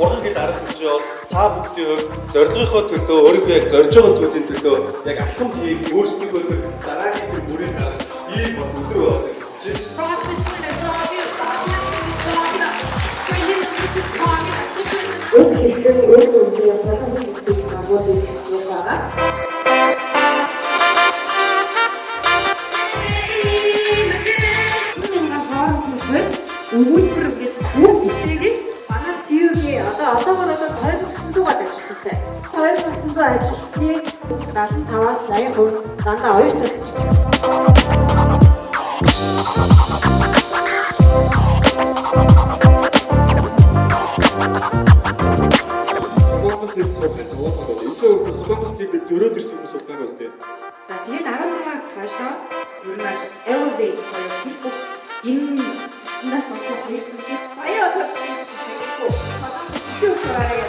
Ургангийн дараагийн бол та бүгдийн зорилгынхоо төлөө өөрийнхөө яг зорж байгаа зүйлийн төлөө яг алхам хийх өөрсдийнхөө дараагийн бүрийн гарах ийм бас өдөр байна гэж байна. Одоогоор бол 2900-аад ажилтнтай. 2900 ажилтны 75-аас 80% дандаа оюутан ажилтнууд. Солонгосыг судлах таваад энэ солонгос гэдэг зөрөөд ирсэн хүмүүс судлаа бас тийм. За тэгээд 16-аас хойшоо ер нь бол elevate буюу тэр бүх энэ яснаас орсон хоёр зүйлийг Баяа төлөвлөсөн. Юу ч арай.